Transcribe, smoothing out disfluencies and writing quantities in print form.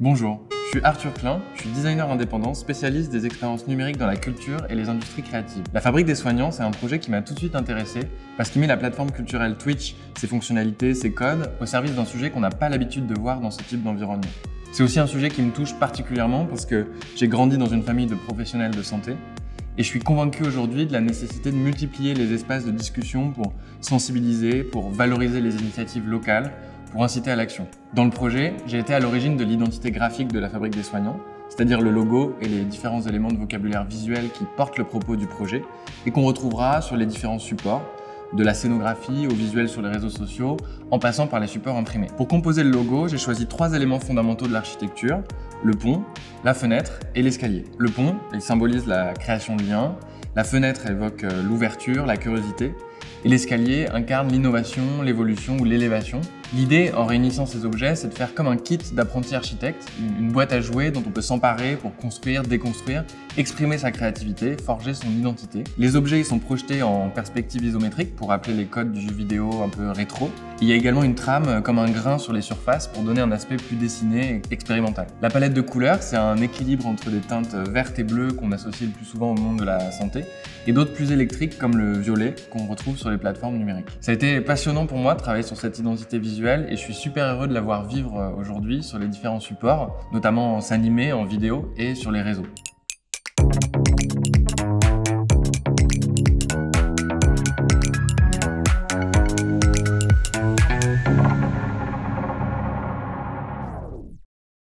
Bonjour, je suis Arthur Klein, je suis designer indépendant, spécialiste des expériences numériques dans la culture et les industries créatives. La Fabrique des Soignants, c'est un projet qui m'a tout de suite intéressé parce qu'il met la plateforme culturelle Twitch, ses fonctionnalités, ses codes, au service d'un sujet qu'on n'a pas l'habitude de voir dans ce type d'environnement. C'est aussi un sujet qui me touche particulièrement parce que j'ai grandi dans une famille de professionnels de santé et je suis convaincu aujourd'hui de la nécessité de multiplier les espaces de discussion pour sensibiliser, pour valoriser les initiatives locales, pour inciter à l'action. Dans le projet, j'ai été à l'origine de l'identité graphique de la Fabrique des Soignants, c'est-à-dire le logo et les différents éléments de vocabulaire visuel qui portent le propos du projet et qu'on retrouvera sur les différents supports, de la scénographie au visuel sur les réseaux sociaux, en passant par les supports imprimés. Pour composer le logo, j'ai choisi 3 éléments fondamentaux de l'architecture, le pont, la fenêtre et l'escalier. Le pont, il symbolise la création de liens, la fenêtre évoque l'ouverture, la curiosité, et l'escalier incarne l'innovation, l'évolution ou l'élévation. L'idée, en réunissant ces objets, c'est de faire comme un kit d'apprenti architecte, une boîte à jouets dont on peut s'emparer pour construire, déconstruire, exprimer sa créativité, forger son identité. Les objets sont projetés en perspective isométrique pour rappeler les codes du jeu vidéo un peu rétro. Il y a également une trame comme un grain sur les surfaces pour donner un aspect plus dessiné et expérimental. La palette de couleurs, c'est un équilibre entre des teintes vertes et bleues qu'on associe le plus souvent au monde de la santé et d'autres plus électriques comme le violet qu'on retrouve sur les plateformes numériques. Ça a été passionnant pour moi de travailler sur cette identité visuelle et je suis super heureux de la voir vivre aujourd'hui sur les différents supports, notamment en s'animer, en vidéo et sur les réseaux.